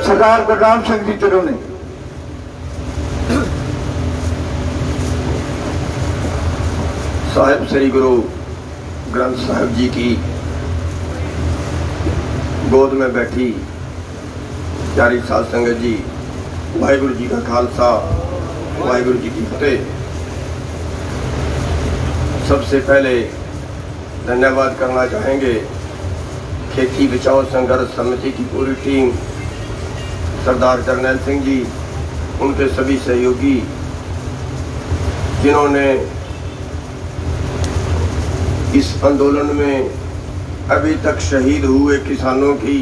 सरदार बलराम सिंह जी ढिल्लों ने साहिब श्री गुरु ग्रंथ साहिब जी की गोद में बैठी प्यारी साध संगत जी, वाहिगुरु जी का खालसा, वाहिगुरु जी की फतेह। सबसे पहले धन्यवाद करना चाहेंगे खेती बचाओ संघर्ष समिति की पूरी टीम, सरदार जरनैल सिंह जी, उनके सभी सहयोगी, जिन्होंने इस आंदोलन में अभी तक शहीद हुए किसानों की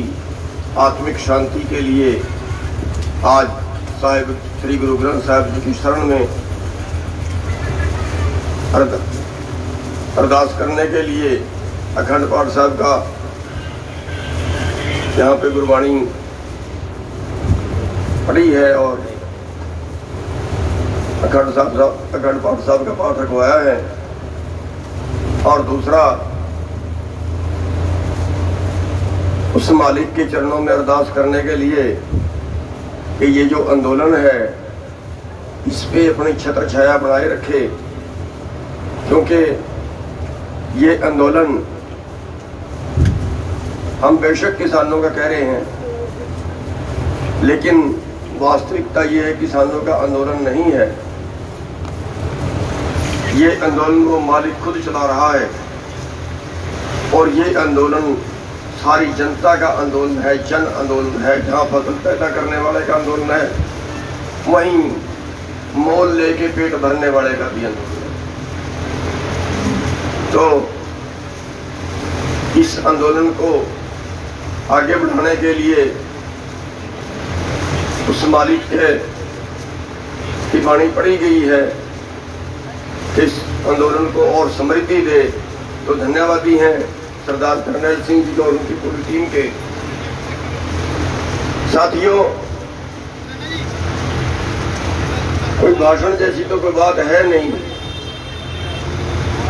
आत्मिक शांति के लिए आज साहिब श्री गुरु ग्रंथ साहिब जी की शरण में अरदास करने के लिए अखंड पाठ साहब का यहाँ पे गुरबाणी पढ़ी है और अखंड पाठ साहब का पाठ रखवाया है। और दूसरा, उस मालिक के चरणों में अरदास करने के लिए कि ये जो आंदोलन है इस पे अपनी छत्र छाया बनाए रखे, क्योंकि ये आंदोलन हम बेशक किसानों का कह रहे हैं, लेकिन वास्तविकता ये है किसानों का आंदोलन नहीं है। ये आंदोलन वो मालिक खुद चला रहा है और ये आंदोलन सारी जनता का आंदोलन है, जन आंदोलन है। जहाँ फसल पैदा करने वाले का आंदोलन है, वहीं मोल लेके पेट भरने वाले का भी आंदोलन है। तो इस आंदोलन को आगे बढ़ाने के लिए उस मालिक की वाणी पढ़ी गई है, इस आंदोलन को और समृद्धि दे। तो धन्यवादी हैं सरदार जरनैल सिंह जी और उनकी पूरी टीम के। साथियों, कोई भाषण जैसी तो कोई बात है नहीं,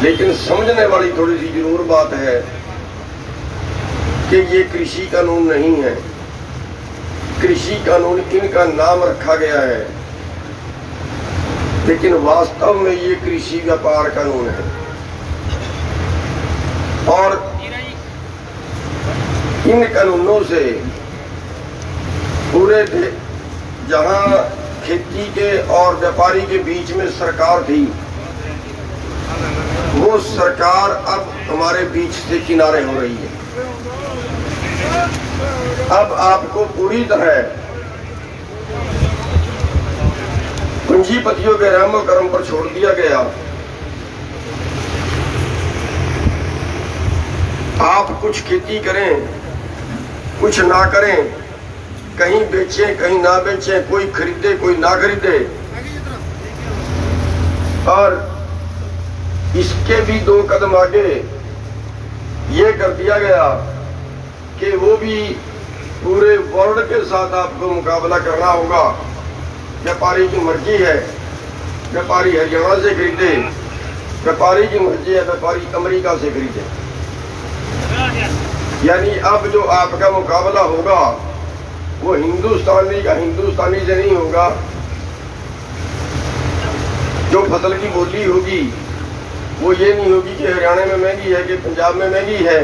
लेकिन समझने वाली थोड़ी सी जरूर बात है कि ये कृषि कानून नहीं है। कृषि कानून इनका नाम रखा गया है, लेकिन वास्तव में ये कृषि व्यापार कानून है। और इन कानूनों से पूरे जहां खेती के और व्यापारी के बीच में सरकार थी, वो सरकार अब हमारे बीच से किनारे हो रही है। अब आपको पूरी तरह पूंजीपतियों के रहमो करम पर छोड़ दिया गया। आप कुछ खेती करें, कुछ ना करें, कहीं बेचें, कहीं ना बेचें, कोई खरीदे, कोई ना खरीदे। और इसके भी दो कदम आगे ये कर दिया गया कि वो भी पूरे वर्ल्ड के साथ आपको मुकाबला करना होगा। व्यापारी की मर्जी है, व्यापारी हरियाणा से खरीदे, व्यापारी की मर्जी है व्यापारी अमेरिका से खरीदे। यानी अब जो आपका मुकाबला होगा वो हिंदुस्तानी का हिंदुस्तानी से नहीं होगा। जो फसल की बोली होगी वो ये नहीं होगी कि हरियाणा में महंगी है कि पंजाब में महंगी है,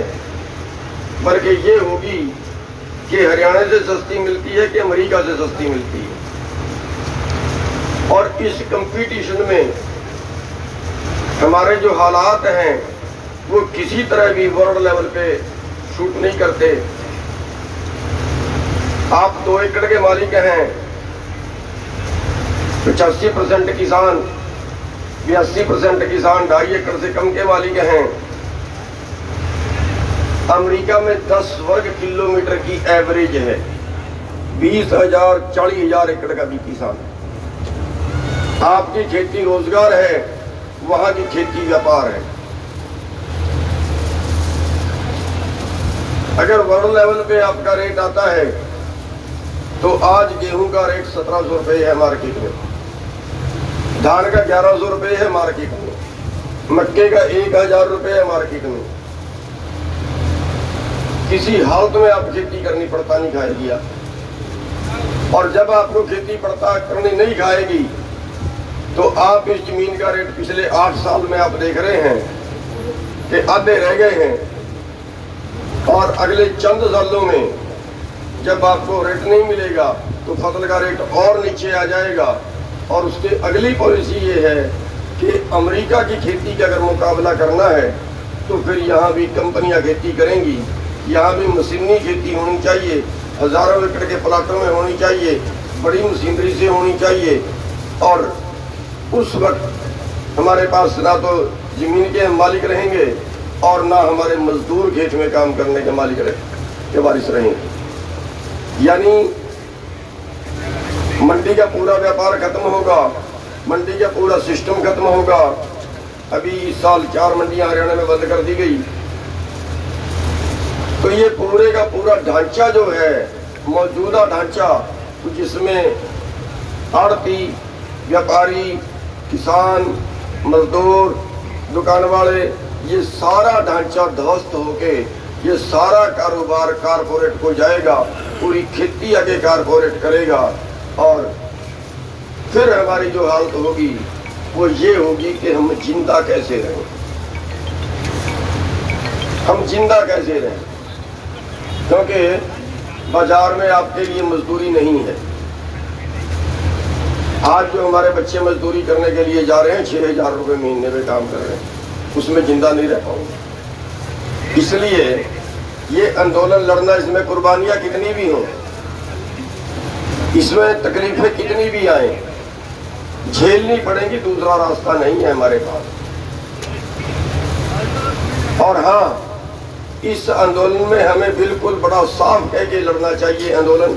बल्कि ये होगी कि हरियाणा से सस्ती मिलती है कि अमेरिका से सस्ती मिलती है। और इस कंपटीशन में हमारे जो हालात हैं वो किसी तरह भी वर्ल्ड लेवल पे शूट नहीं करते। आप 2 एकड़ के मालिक हैं, 85% किसान, 82% किसान 2.5 एकड़ से कम के मालिक हैं। अमेरिका में 10 वर्ग किलोमीटर की एवरेज है, 20,000 40,000 एकड़ का भी किसान है। आपकी खेती रोजगार है, वहां की खेती व्यापार है। अगर वर्ल्ड लेवल पे आपका रेट आता है तो आज गेहूं का रेट 1700 रुपये है मार्केट में, धान का 1100 रुपये है मार्केट में, मक्के का 1000 रुपये है मार्केट में। किसी हालत में आप खेती करनी पड़ता नहीं खाएगी आप। और जब आपको खेती पड़ता करनी नहीं खाएगी तो आप इस जमीन का रेट पिछले 8 साल में आप देख रहे हैं कि आधे रह गए हैं। और अगले चंद सालों में जब आपको रेट नहीं मिलेगा तो फसल का रेट और नीचे आ जाएगा। और उसके अगली पॉलिसी ये है कि अमेरिका की खेती का अगर मुकाबला करना है तो फिर यहाँ भी कंपनियाँ खेती करेंगी, यहाँ भी मशीनी खेती होनी चाहिए, हज़ारों एकड़ के प्लाटों में होनी चाहिए, बड़ी मशीनरी से होनी चाहिए। और उस वक्त हमारे पास ना तो ज़मीन के मालिक रहेंगे और ना हमारे मजदूर खेत में काम करने के मालिक के वारिस रहेंगे। यानी मंडी का पूरा व्यापार खत्म होगा, मंडी का पूरा सिस्टम खत्म होगा। अभी इस साल 4 मंडियां हरियाणा में बंद कर दी गई। तो ये पूरे का पूरा ढांचा जो है, मौजूदा ढांचा, जिसमें आड़ती, व्यापारी, किसान, मजदूर, दुकान वाले, ये सारा ढांचा ध्वस्त होके ये सारा कारोबार कारपोरेट को जाएगा। पूरी खेती आगे कारपोरेट करेगा। और फिर हमारी जो हालत होगी वो ये होगी कि हम जिंदा कैसे रहें, हम जिंदा कैसे रहें, क्योंकि बाजार में आपके लिए मजदूरी नहीं है। आज जो हमारे बच्चे मजदूरी करने के लिए जा रहे हैं 6,000 रुपये महीने में काम कर रहे हैं, उसमें जिंदा नहीं रह पाऊंगा। इसलिए ये आंदोलन लड़ना, इसमें कुर्बानियां कितनी भी हों, इसमें तकलीफें कितनी भी आए, झेलनी पड़ेंगी, दूसरा रास्ता नहीं है हमारे पास। और हाँ, इस आंदोलन में हमें बिल्कुल बड़ा साफ कह के लड़ना चाहिए आंदोलन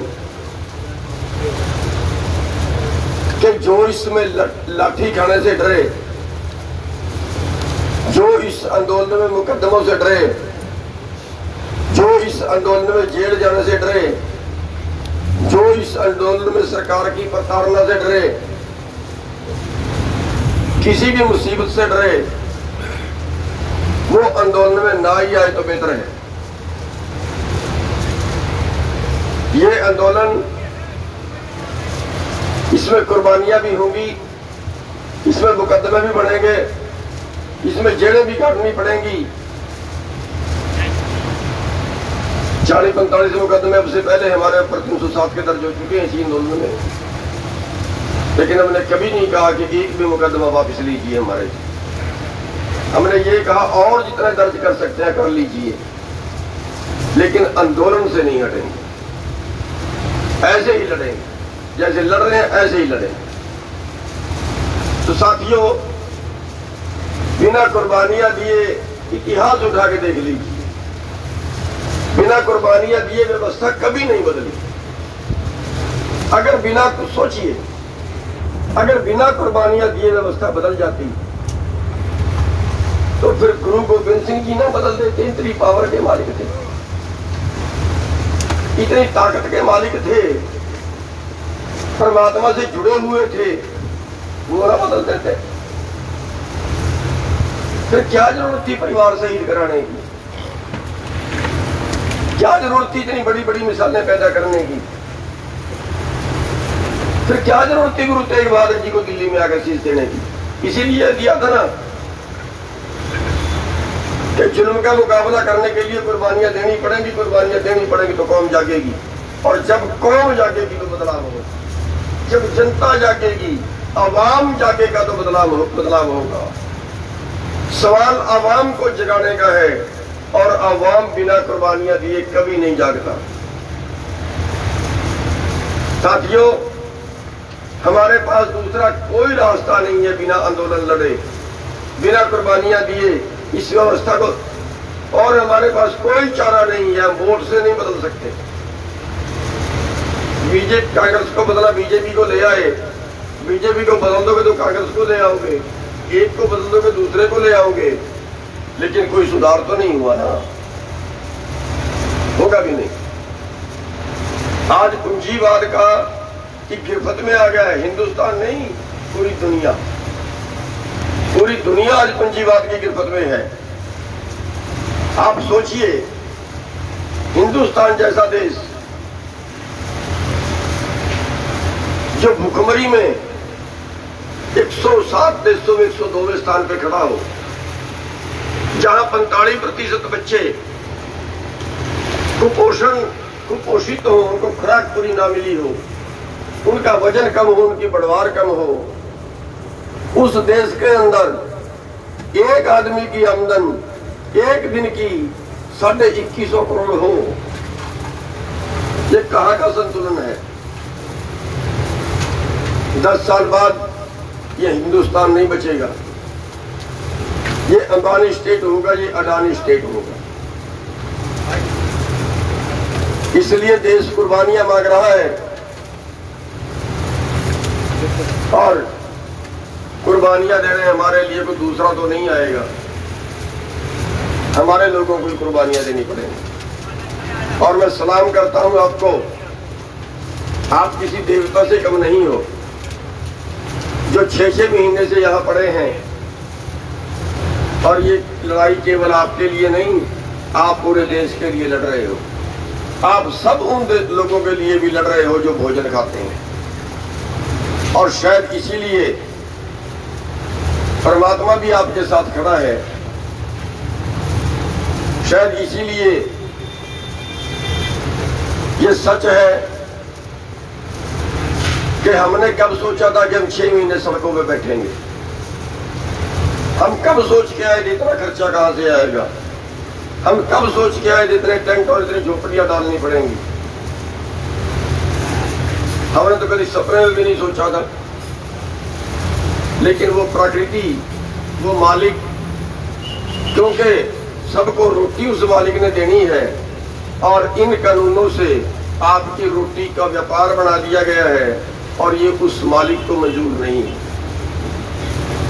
कि जो इसमें लाठी खाने से डरे, जो इस आंदोलन में मुकदमों से डरे, जो इस आंदोलन में जेल जाने से डरे, जो इस आंदोलन में सरकार की प्रताड़ना से डरे, किसी भी मुसीबत से डरे, वो आंदोलन में ना ही आए तो बेहतर है। ये आंदोलन, इसमें कुर्बानियां भी होंगी, इसमें मुकदमे भी बढ़ेंगे, इसमें जेलें भी काटनी पड़ेंगी। 40-45 मुकदमे अब से पहले हमारे ऊपर 307 के दर्ज हो चुके हैं इसी आंदोलन में, लेकिन हमने कभी नहीं कहा कि एक भी मुकदमा वापस लीजिए हमारे। हमने ये कहा और जितना दर्ज कर सकते हैं कर लीजिए, लेकिन आंदोलन से नहीं हटेंगे, ऐसे ही लड़ेंगे, जैसे लड़ रहे हैं ऐसे ही लड़ेंगे। तो साथियों, बिना कुर्बानियां दिए इतिहास उठा के देख लीजिए, बिना कुर्बानियां दिए व्यवस्था कभी नहीं बदली। अगर बिना कुछ सोचिए, अगर बिना कुर्बानियां दिए व्यवस्था बदल जाती तो फिर गुरु गोविंद सिंह जी ना बदल देते। इतनी पावर के मालिक थे, इतनी ताकत के मालिक थे, परमात्मा से जुड़े हुए थे, वो ना बदल देते। फिर क्या जरूरत थी परिवार शहीद कराने की, क्या जरूरत थी इतनी बड़ी बड़ी मिसालें पैदा करने की, फिर क्या जरूरत थी गुरु तेग बहादुर जी को दिल्ली में आकर शीश देने की। इसीलिए दिया था ना कि जुल्म का मुकाबला करने के लिए कुर्बानियां देनी पड़ेंगी, कुर्बानियां देनी पड़ेंगी तो कौम जागेगी, और जब कौम जागेगी तो बदलाव होगा, जब जनता जागेगी, आवाम जागेगा तो बदलाव होगा। सवाल आवाम को जगाने का है, और आवाम बिना कुर्बानियां दिए कभी नहीं जागता। साथियों, हमारे पास दूसरा कोई रास्ता नहीं है बिना आंदोलन लड़े, बिना कुर्बानियां दिए इस व्यवस्था को, और हमारे पास कोई चारा नहीं है। वोट से नहीं बदल सकते। बीजेपी कांग्रेस को बदला, बीजेपी को ले आए, बीजेपी को बदल दोगे तो कांग्रेस को ले आओगे, एक को बदल दोगे दूसरे को ले आओगे, लेकिन कोई सुधार तो नहीं हुआ ना, होगा भी नहीं। आज पूंजीवाद का की गिरफ्त में आ गया है हिंदुस्तान नहीं, पूरी दुनिया, पूरी दुनिया आज पूंजीवाद की गिरफ्त में है। आप सोचिए, हिंदुस्तान जैसा देश जो भुखमरी में 107 देशों में 102वें स्थान पे खड़ा हो, जहां 45% बच्चे कुपोषित हो, उनको खुराक पूरी ना मिली हो, उनका वजन कम हो, उनकी बढ़वार कम हो, उस देश के अंदर एक आदमी की आमदन एक दिन की 2150 करोड़ हो, ये कहां का संतुलन है? 10 साल बाद ये हिंदुस्तान नहीं बचेगा, ये अंबानी स्टेट होगा, ये अडानी स्टेट होगा। इसलिए देश कुर्बानियां मांग रहा है और कुर्बानियां दे रहे हैं। हमारे लिए कोई दूसरा तो नहीं आएगा, हमारे लोगों को कुर्बानियां देनी पड़ेगी। और मैं सलाम करता हूं आपको, आप किसी देवता से कम नहीं हो, जो 6-6 महीने से यहां पड़े हैं। और ये लड़ाई केवल आपके लिए नहीं, आप पूरे देश के लिए लड़ रहे हो। आप सब उन लोगों के लिए भी लड़ रहे हो जो भोजन खाते हैं। और शायद इसीलिए परमात्मा भी आपके साथ खड़ा है। शायद इसीलिए ये सच है कि हमने कब सोचा था कि हम 6 महीने सड़कों पे बैठेंगे। हम कब सोच के आए इतना खर्चा कहां से आएगा। हम कब सोच के आए इतने टेंट और इतनी झोपड़ियां डालनी पड़ेंगी। हमने तो कभी सपने में भी नहीं सोचा था। लेकिन वो प्रकृति, वो मालिक, क्योंकि सबको रोटी उस मालिक ने देनी है और इन कानूनों से आपकी रोटी का व्यापार बना दिया गया है और ये उस मालिक को मंजूर नहीं है।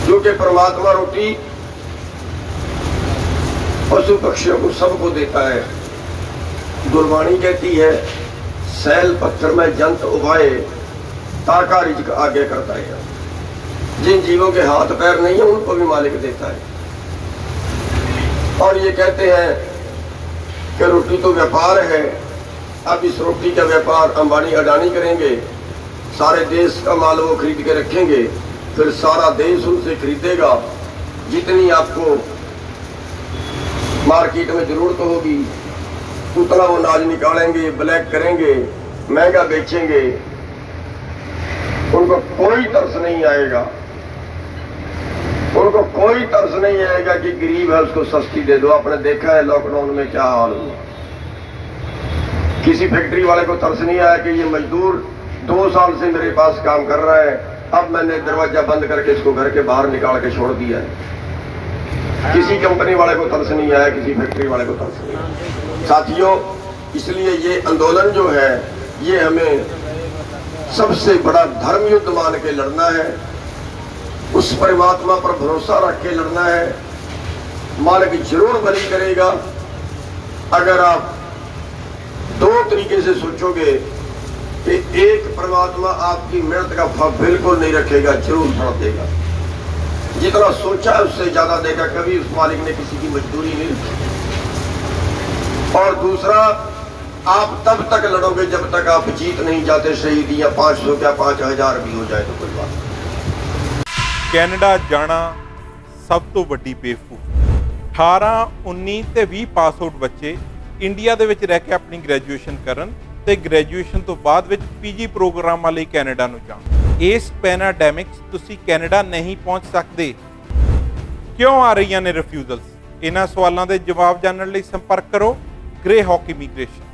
क्योंकि परमात्मा रोटी पशु पक्षियों को सबको देता है। गुरबाणी कहती है, सैल पत्थर में जंत उगाए ताका रिज्क आगे करता है। जिन जीवों के हाथ पैर नहीं है उनको भी मालिक देता है। और ये कहते हैं कि रोटी तो व्यापार है, अब इस रोटी का व्यापार अंबानी अडानी करेंगे, सारे देश का माल वो खरीद के रखेंगे, फिर सारा देश उनसे खरीदेगा। जितनी आपको मार्केट में जरूरत होगी उतना वो अनाज निकालेंगे, ब्लैक करेंगे, महंगा बेचेंगे। उनको कोई तरस नहीं आएगा, उनको कोई तरस नहीं आएगा कि गरीब है उसको सस्ती दे दो। आपने देखा है लॉकडाउन में क्या हाल हुआ। किसी फैक्ट्री वाले को तरस नहीं आया कि ये मजदूर 2 साल से मेरे पास काम कर रहा है, अब मैंने दरवाजा बंद करके इसको घर के बाहर निकाल के छोड़ दिया है। किसी कंपनी वाले को तरस नहीं आया, किसी फैक्ट्री वाले को तरस नहीं आया। साथियों, इसलिए ये आंदोलन जो है ये हमें सबसे बड़ा धर्म युद्ध मान के लड़ना है। उस परमात्मा पर भरोसा रख के लड़ना है। मालिक जरूर भली करेगा। अगर आप 2 तरीके से सोचोगे कि एक परमात्मा आपकी मेहनत का फल बिल्कुल नहीं रखेगा, जरूर फल देगा। जितना सोचा है उससे ज्यादा देगा। कभी उस मालिक ने किसी की मजदूरी नहीं रखी। और दूसरा, आप तब तक लड़ोगे जब तक आप जीत नहीं जाते। शहीदी या 500 क्या 5000 भी हो जाए तो कोई बात नहीं। ਕੈਨੇਡਾ ਜਾਣਾ ਸਭ ਤੋਂ ਵੱਡੀ ਬੇਵਕੂਫੀ। 18, 19 ਤੇ 20 ਪਾਸ ਆਊਟ ਬੱਚੇ ਇੰਡੀਆ ਦੇ ਵਿੱਚ ਰਹਿ ਕੇ ਆਪਣੀ ਗ੍ਰੈਜੂਏਸ਼ਨ ਕਰਨ ਤੇ ਗ੍ਰੈਜੂਏਸ਼ਨ ਤੋਂ ਬਾਅਦ ਵਿੱਚ ਪੀਜੀ ਪ੍ਰੋਗਰਾਮਾਂ ਲਈ ਕੈਨੇਡਾ ਨੂੰ ਜਾਣ। ਇਸ ਪੈਨਾਡੈਮਿਕ 'ਚ ਤੁਸੀਂ ਕੈਨੇਡਾ ਨਹੀਂ ਪਹੁੰਚ ਸਕਦੇ। ਕਿਉਂ ਆ ਰਹੀਆਂ ਨੇ ਰਿਫਿਊਜ਼ਲਸ? ਇਹਨਾਂ ਸਵਾਲਾਂ ਦੇ ਜਵਾਬ ਜਾਣਨ ਲਈ ਸੰਪਰਕ ਕਰੋ ਗ੍ਰੇ ਹੌਕ ਇਮੀਗ੍ਰੇਸ਼ਨ।